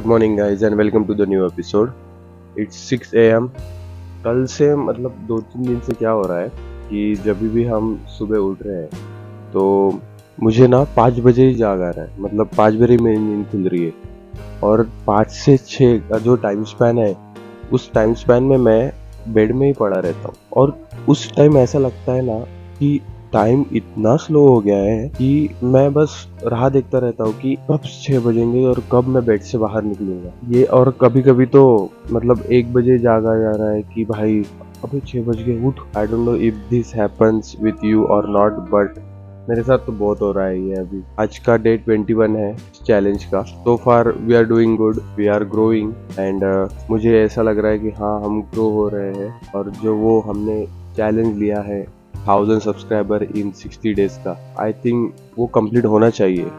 Good morning guys and welcome to the new episode. It's 6 AM। कल से मतलब 2-3 दिन से क्या हो रहा है कि जब भी हम सुबह उठ रहे हैं तो मुझे ना 5 बजे ही जाग आ रहा है। मतलब 5 बजे मेरी नींद खुल रही है और 5 से 6 का जो टाइम स्पैन है उस टाइम स्पैन में मैं बेड में ही पड़ा रहता हूँ। और उस टाइम ऐसा लगता है ना कि टाइम इतना स्लो हो गया है कि मैं बस राह देखता रहता हूँ कि कब 6 बजेंगे और कब मैं बेड से बाहर निकलूंगा ये। और कभी कभी तो मतलब 1 बजे जागा जा रहा है कि भाई अबे 6 बज गए उठ। I don't know if this happens with you और नॉट, बट मेरे साथ तो बहुत हो रहा है ये। अभी आज का डे 21 है चैलेंज का। So far we are doing good, we are growing and मुझे ऐसा लग रहा है कि हाँ हम ग्रो हो रहे हैं। और जो वो हमने चैलेंज लिया है 1000 सब्सक्राइबर इन 60 डेज का, आई थिंक वो कंप्लीट होना चाहिए।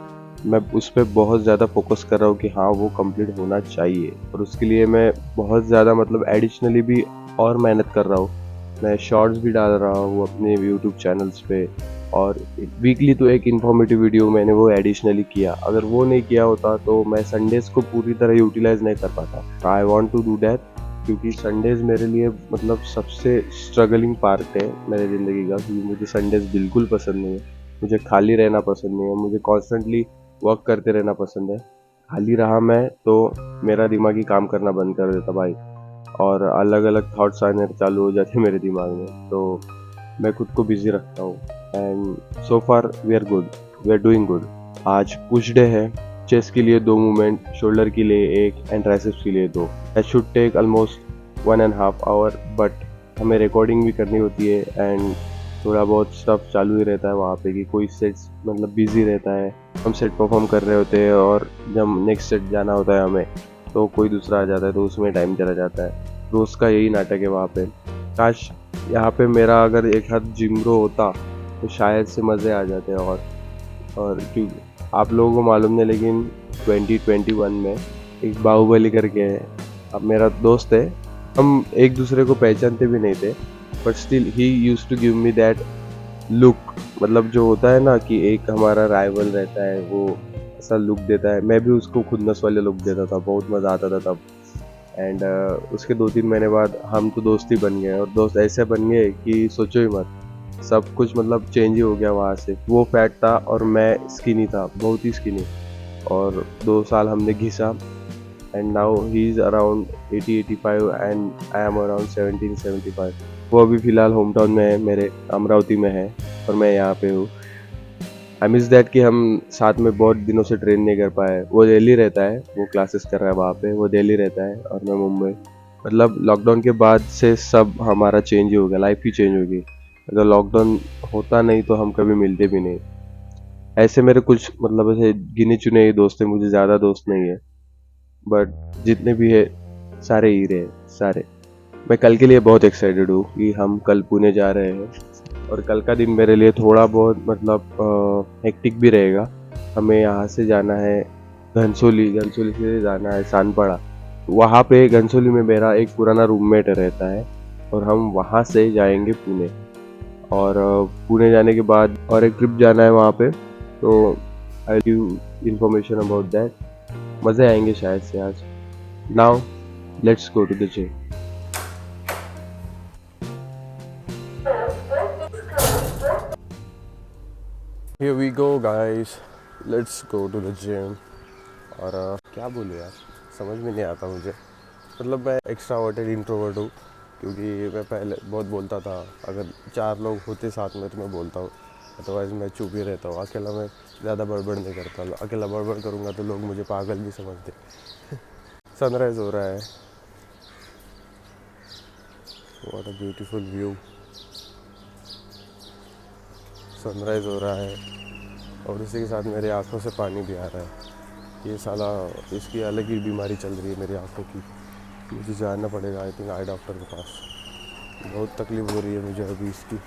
मैं उस पर बहुत ज़्यादा फोकस कर रहा हूँ कि हाँ वो कंप्लीट होना चाहिए। और उसके लिए मैं बहुत ज़्यादा मतलब एडिशनली भी और मेहनत कर रहा हूँ। मैं शॉर्ट्स भी डाल रहा हूँ अपने यूट्यूब चैनल्स पे और वीकली तो एक इन्फॉर्मेटिव वीडियो मैंने वो एडिशनली किया। अगर वो नहीं किया होता तो मैं संडेज को पूरी तरह यूटिलाइज नहीं कर पाता। I want to do that क्योंकि संडेज मेरे लिए मतलब सबसे स्ट्रगलिंग पार्ट है मेरे ज़िंदगी का। क्योंकि मुझे संडेज बिल्कुल पसंद नहीं है, मुझे खाली रहना पसंद नहीं है, मुझे कॉन्स्टेंटली वर्क करते रहना पसंद है। खाली रहा मैं तो मेरा दिमाग ही काम करना बंद कर देता भाई, और अलग अलग थॉट्स आने चालू हो जाते मेरे दिमाग में। तो मैं खुद को बिजी रखता हूँ and so far we are good, we are doing good. आज पुश डे है। चेस्ट के लिए 2 मूवमेंट, शोल्डर के लिए 1 एंड ट्राइसेप्स के लिए 2। That should take almost 1.5 hour, but हमें रिकॉर्डिंग भी करनी होती है एंड थोड़ा बहुत स्टफ चालू ही रहता है वहाँ पे कि कोई सेट्स मतलब बिजी रहता है। हम सेट परफॉर्म कर रहे होते हैं और जब नेक्स्ट सेट जाना होता है हमें तो कोई दूसरा आ जाता है तो उसमें टाइम चला जाता है। रोज का यही नाटक है वहाँ पे। काश यहाँ पे मेरा अगर एक हाथ जिम ब्रो होता तो शायद से मज़े आ जाते। और क्योंकि आप लोगों को मालूम नहीं लेकिन 2021 में एक बाहुबली करके है, अब मेरा दोस्त है। हम एक दूसरे को पहचानते भी नहीं थे but still he used to give me that look. मतलब जो होता है ना कि एक हमारा राइवल रहता है वो ऐसा लुक देता है, मैं भी उसको खुन्नस वाले लुक देता था। बहुत मज़ा आता था तब। एंड उसके 2-3 महीने बाद हम तो दोस्त ही बन गए और दोस्त ऐसे बन गए कि सोचो ही मत। सब कुछ मतलब चेंज ही हो गया वहाँ से। वो फैट था और मैं स्किनी था, बहुत ही स्किनी। और 2 साल हमने घिसा and now he is around 80-85 and I am around 70-75। वो अभी फ़िलहाल होम टाउन में है, मेरे अमरावती में है और मैं यहाँ पे हूँ। आई मिस दैट कि हम साथ में बहुत दिनों से ट्रेन नहीं कर पाए। वो दिल्ली रहता है, वो क्लासेस कर रहा है वहाँ पे, वो दिल्ली रहता है और मैं मुंबई। मतलब लॉकडाउन के बाद से सब हमारा चेंज ही हो गया, लाइफ ही चेंज हो गई। अगर लॉकडाउन होता नहीं तो हम कभी मिलते भी नहीं। ऐसे मेरे कुछ मतलब ऐसे गिने चुने ही दोस्त हैं, मुझे ज़्यादा दोस्त नहीं है बट जितने भी है सारे हीरे हैं सारे। मैं कल के लिए बहुत एक्साइटेड हूँ कि हम कल पुणे जा रहे हैं और कल का दिन मेरे लिए थोड़ा बहुत मतलब हेक्टिक भी रहेगा। हमें यहाँ से जाना है घनसोली, घनसोली से जाना है सानपाड़ा। वहाँ पे घनसोली में मेरा एक पुराना रूममेट रहता है और हम वहाँ से जाएंगे पुणे। और पुणे जाने के बाद और एक ट्रिप जाना है वहाँ पे, तो I give information about that. मज़े आएंगे शायद से आज। Now let's go to the gym. Here we go guys, let's go to the gym। और क्या बोलूँ यार, समझ में नहीं आता मुझे। मतलब मैं एक्स्ट्रावर्टेड इंट्रोवर्ट हूँ क्योंकि मैं पहले बहुत बोलता था। अगर 4 लोग होते साथ में तो मैं बोलता हूँ, अदरवाइज़ मैं चुप ही रहता हूँ। अकेला मैं ज़्यादा बड़बड़ नहीं करता, अकेला बड़बड़ करूँगा तो लोग मुझे पागल भी समझते। सनराइज़ हो रहा है, what a beautiful view. Sunrise हो रहा है और उसी के साथ मेरी आंखों से पानी भी आ रहा है। ये साला इसकी अलग ही बीमारी चल रही है मेरी आंखों की। मुझे जाना पड़ेगा आई थिंक आई डॉक्टर के पास। बहुत तकलीफ़ हो रही है मुझे अभी इसकी।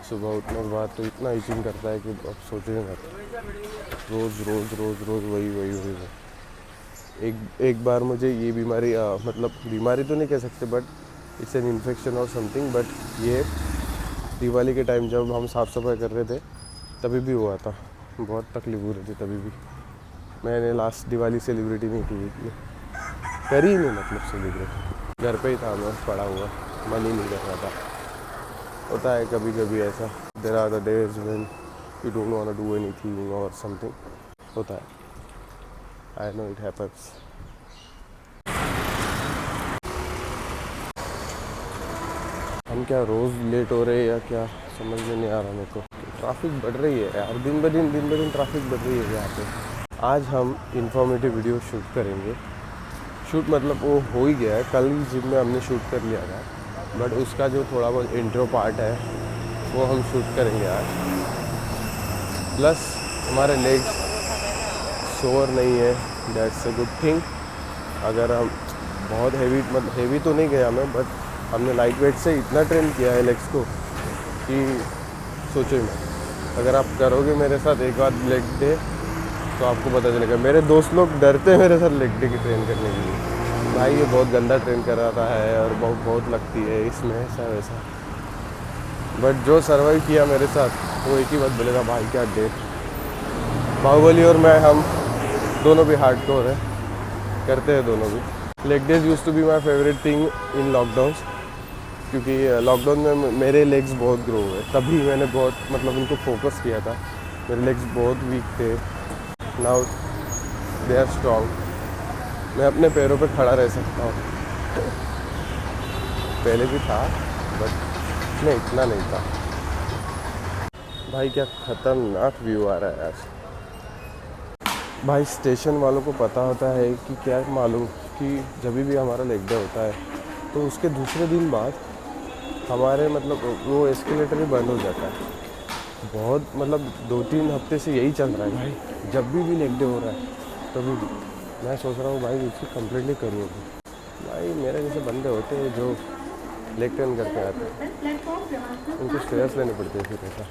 सुबह उठने के बाद तो इतना इचिंग करता है कि अब सोचे मत। रोज़ रोज़ रोज़ रोज़ वही वही वही वही। एक बार मुझे ये बीमारी मतलब बीमारी तो नहीं कह सकते बट इट्स एन इन्फेक्शन और समथिंग। बट ये दिवाली के टाइम जब हम साफ़ सफाई कर रहे थे तभी भी हुआ था। बहुत तकलीफ़ हो रही थी तभी भी। मैंने लास्ट दिवाली सेलिब्रेट नहीं की थी कर ही नहीं मतलब सेलिब्रेट। घर पे ही था मैं पड़ा हुआ, मन ही नहीं कर रहा था। होता है कभी कभी ऐसा, there are the days when you don't want to do anything or something, होता है, आई नो इट हैपेंस। हम क्या रोज़ लेट हो रहे हैं या क्या समझ में नहीं आ रहा मेरे को। ट्रैफिक बढ़ रही है यार, दिन ब दिन ट्रैफिक बढ़ रही है यहाँ पे। आज हम इंफॉर्मेटिव वीडियो शूट करेंगे। शूट मतलब वो हो ही गया है, कल ही जिम में हमने शूट कर लिया था, बट उसका जो थोड़ा बहुत इंट्रो पार्ट है वो हम शूट करेंगे आज। प्लस हमारे लेग्स सोर नहीं है, दैट्स अ गुड थिंग। अगर हम बहुत हैवी मतलब हैवी तो नहीं गया मैं, बट हमने लाइट वेट से इतना ट्रेन किया है लेग्स को कि सोचो ही मत। अगर आप करोगे मेरे साथ एक बार लेग डे तो आपको पता चलेगा। मेरे दोस्त लोग डरते हैं मेरे साथ लेग डे की ट्रेन करने के लिए, भाई ये बहुत गंदा ट्रेन कराता है और बहुत लगती है इसमें ऐसा वैसा। बट जो सर्वाइव किया मेरे साथ वो एक ही बात बोलेगा, भाई क्या डे। बाहुबली और मैं, हम दोनों भी हार्डकोर है, करते हैं दोनों भी। Leg days used to be my favourite thing in lockdown, क्योंकि लॉकडाउन में मेरे लेग्स बहुत ग्रो हुए, तभी मैंने बहुत मतलब उनको फोकस किया था। मेरे लेग्स बहुत वीक थे, नाउ दे आर स्ट्रॉन्ग। मैं अपने पैरों पे खड़ा रह सकता हूँ। पहले भी था बट नहीं, इतना नहीं था। भाई क्या खतरनाक व्यू आ रहा है आज। भाई स्टेशन वालों को पता होता है कि क्या मालूम कि जब भी हमारा लेग डे होता है तो उसके दूसरे दिन बाद हमारे मतलब वो एस्केलेटर ही बंद हो जाता है। बहुत मतलब 2-3 हफ्ते से यही चल रहा है भाई। जब भी लेग डे हो रहा है तभी भी मैं सोच रहा हूँ भाई इसकी कंप्लीटली करूँ। भाई मेरे जैसे बंदे होते हैं जो लेग टर्न करके आते हैं, उनको स्ट्रेस लेने पड़ते हैं फिर ऐसा।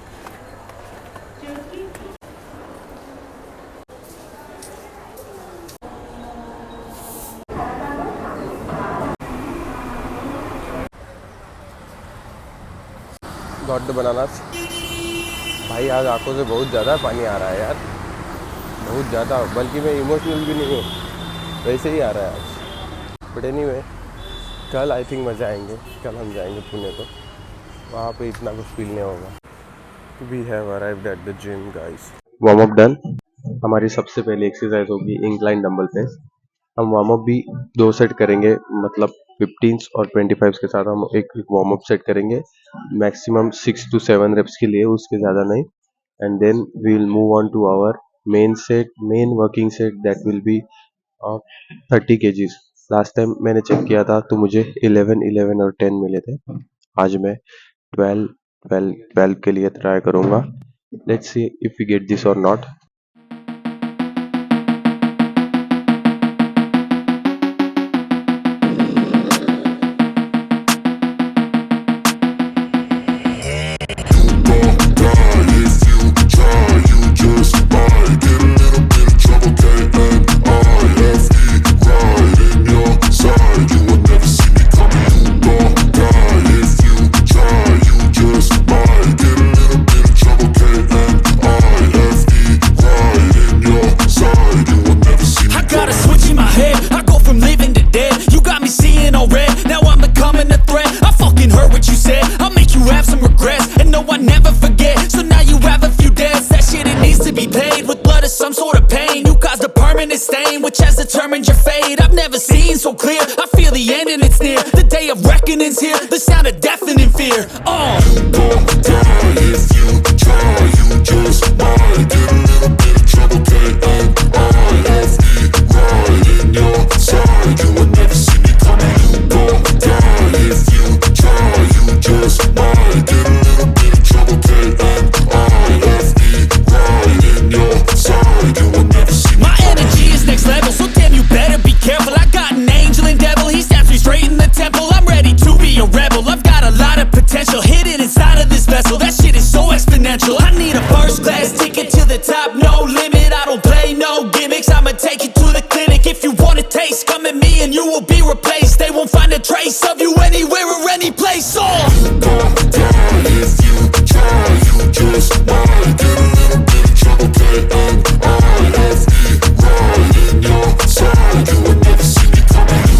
Got the bananas. भाई आज आंखों से बहुत ज़्यादा पानी आ रहा है यार, बहुत ज़्यादा, बल्कि मैं इमोशनल भी नहीं हूँ, वैसे ही आ रहा है आज। बट एनीवे, कल आई थिंक मज़ा आएंगे। कल हम जाएंगे पुणे को, वहाँ पे इतना कुछ फील नहीं होगा। We have arrived at the gym guys. Warm up done. हमारी सबसे पहले एक्सरसाइज होगी इंक्लाइन डंबल प्रेस। हम वार्म अप भी 2 सेट करेंगे, मतलब 15 और 25 के साथ हम एक वार्म अप सेट करेंगे, मैक्सिमम 6 to 7 रेप्स के लिए, उसके ज़्यादा नहीं। And then we will move on to our main working set, that will be 30 kgs। Last time मैंने चेक किया था तो मुझे 11 और 10 मिले थे। आज मैं 12 के लिए ट्राई करूँगा। Let's see if we get this or not. Which has determined your fate. I've never seen so clear. I feel the end and it's near. The day of reckoning's here. The sound of deafening fear. You won't die if you try. You just might get a little bit of trouble. K-N-I-F-E, right in your side. You will never see me coming. You won't die if you try. You just might get a little bit of trouble. K-N-I-F-E, right in your side. You will never see me. My energy is next level, so damn you better be careful. I got an angel and devil, he snaps me straight in the temple. I'm ready to be a rebel, I've got a lot of potential hidden inside of this vessel. That shit is so exponential. I need a first class ticket to the top, no limit. I don't play no gimmicks, I'ma take you to the clinic. If you want a taste, come at me and you will be replaced. They won't find a trace of you anywhere or any place. You won't die if you try. You just might get a little bit of trouble. K-N-I-F-E, right in your side. You will never see me coming.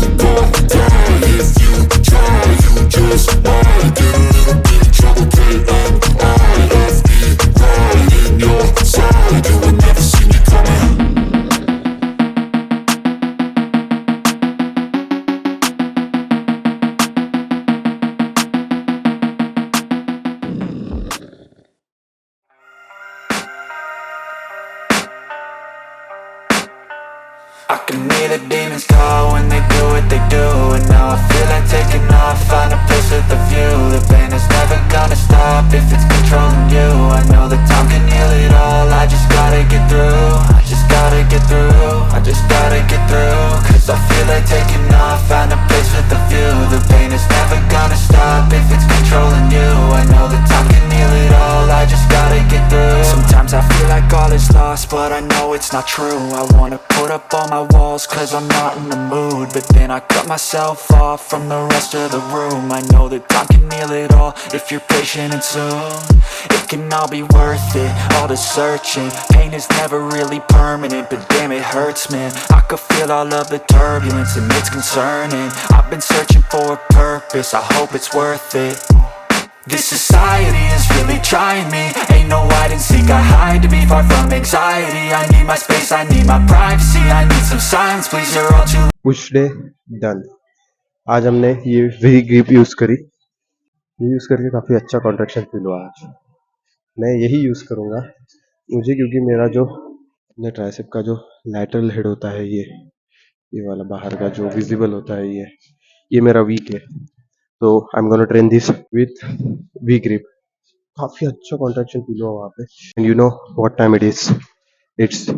can hear the demons call when they do what they do. And now I feel like taking off, find a place with a view. The pain is never gonna stop if it's controlling you. I know that time can heal it all, I just gotta get through. I just gotta get through, I just gotta get through. Cause I feel like taking off, find a place with a view. The pain is never gonna stop if it's controlling you. I know that time can heal it all, I just gotta get through. Sometimes I feel like all is lost, but I know it's not true. I wanna put up all my walls cause I'm not in the mood, but then I cut myself off from the rest of the room. I know that time can heal it all if you're patient and soon it can all be worth it, all the searching. Pain is never really permanent, but damn it hurts, man. I could feel all of the turbulence and it's concerning. I've been searching for a purpose, I hope it's worth it. This society is really trying me. Ain't no hide and seek, I hide to be far from anxiety. I need my space, I need my privacy. I need some silence, please, you're all too push day done. आज हमने ये we grip use करी, ये use करके काफ़ी अच्छा contraction feel हुआ। आज मैं यही यूज़ करूँगा मुझे, क्योंकि मेरा जो अपने ट्राइसेप का जो लैटरल हेड होता है, ये वाला बाहर का जो विजिबल होता है, ये मेरा वीक है। तो I am gonna train this with V grip. काफ़ी अच्छा कॉन्ट्रैक्शन फील हुआ वहाँ पे। And you know what time it is, it's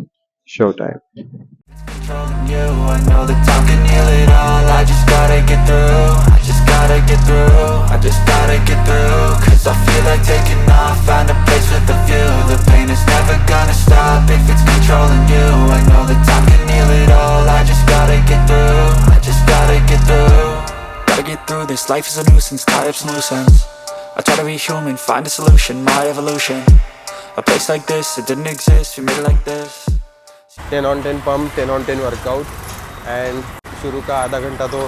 show time. controlling you. I know that time can heal it all, I just gotta get through. I just gotta get through, I just gotta get through. Cause I feel like taking off, find a place with a view. The pain is never gonna stop if it's controlling you. I know that time can heal it all, I just gotta get through. I just gotta get through. Gotta get through this, life is a nuisance, tie up some loose ends. I try to be human, find a solution, my evolution. A place like this, it didn't exist, we made it like this. 10 on 10 pump, 10 on 10 workout. And शुरू का आधा घंटा तो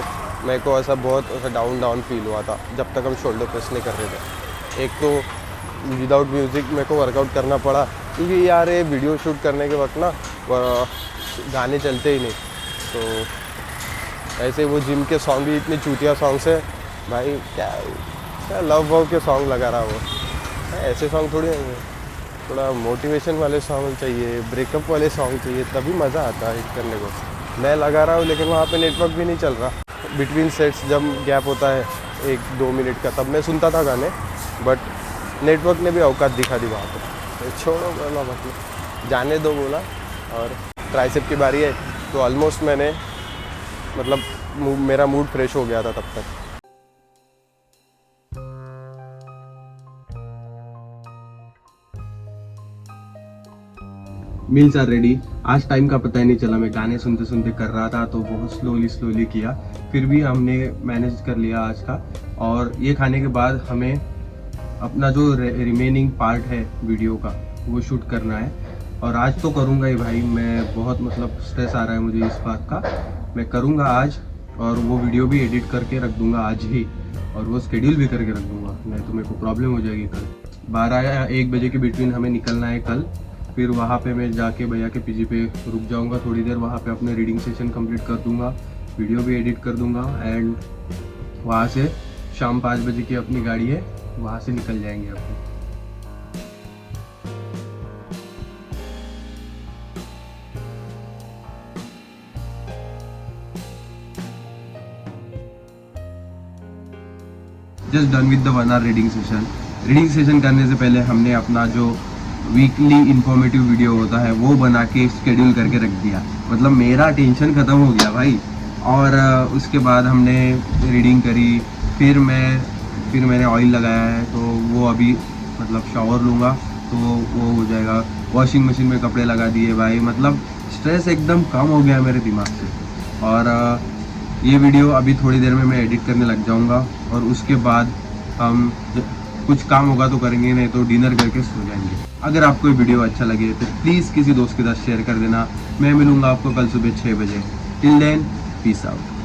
मेरे को ऐसा बहुत ऐसा डाउन फील हुआ था जब तक हम शोल्डर प्रेस नहीं कर रहे थे। एक तो विदाउट म्यूज़िक मेरे को वर्कआउट करना पड़ा, क्योंकि यार ये वीडियो शूट करने के वक्त ना गाने चलते ही नहीं। तो ऐसे वो जिम के सॉन्ग भी इतने चूतिया सॉन्ग्स है भाई, क्या लव वव के सॉन्ग लगा रहा वो, ऐसे सॉन्ग थोड़ी है। थोड़ा मोटिवेशन वाले सॉन्ग चाहिए, ब्रेकअप वाले सॉन्ग चाहिए, तभी मज़ा आता है करने को। मैं लगा रहा हूँ लेकिन वहाँ पे नेटवर्क भी नहीं चल रहा। बिटवीन सेट्स जब गैप होता है 1-2 मिनट का, तब मैं सुनता था गाने, बट नेटवर्क ने भी औकात दिखा दी वहाँ पे। तो छोड़ो, बोला मतलब जाने दो बोला। और ट्राइसेप की बारी है तो ऑलमोस्ट मैंने मतलब मेरा मूड फ्रेश हो गया था तब तक। Meals are ready. आज टाइम का पता ही नहीं चला, मैं गाने सुनते सुनते कर रहा था तो बहुत स्लोली किया, फिर भी हमने मैनेज कर लिया आज का। और ये खाने के बाद हमें अपना जो रिमेनिंग पार्ट है वीडियो का वो शूट करना है। और आज तो करूँगा ही भाई, मैं बहुत मतलब स्ट्रेस आ रहा है मुझे इस बात का। मैं करूँगा आज, और वो वीडियो भी एडिट करके रख दूँगा आज ही, और वो शेड्यूल भी करके रख दूँगा, नहीं तो मेरे को प्रॉब्लम हो जाएगी। कल 12 या 1 बजे के बिटवीन हमें निकलना है कल। फिर वहाँ पे मैं जाके भैया के पीजी पे रुक जाऊँगा थोड़ी देर, वहाँ पे अपने रीडिंग सेशन कंप्लीट कर दूँगा, वीडियो भी एडिट कर दूँगा। एंड वहाँ से शाम 5 बजे की अपनी गाड़ी है, वहाँ से निकल जाएंगे अपने। Just done with the 1 hour reading session. Reading session करने से पहले हमने अपना जो वीकली इंफॉर्मेटिव वीडियो होता है वो बना के शेड्यूल करके रख दिया, मतलब मेरा टेंशन ख़त्म हो गया भाई। और उसके बाद हमने रीडिंग करी, फिर मैंने ऑयल लगाया है, तो वो अभी मतलब शावर लूँगा तो वो हो जाएगा। वॉशिंग मशीन में कपड़े लगा दिए भाई, मतलब स्ट्रेस एकदम कम हो गया मेरे दिमाग से। और ये वीडियो अभी थोड़ी देर में मैं एडिट करने लग जाऊँगा, और उसके बाद हम कुछ काम होगा तो करेंगे, नहीं तो डिनर करके सो जाएंगे। अगर आपको ये वीडियो अच्छा लगे तो प्लीज़ किसी दोस्त के साथ शेयर कर देना। मैं मिलूँगा आपको कल सुबह 6 बजे। Till then, peace out.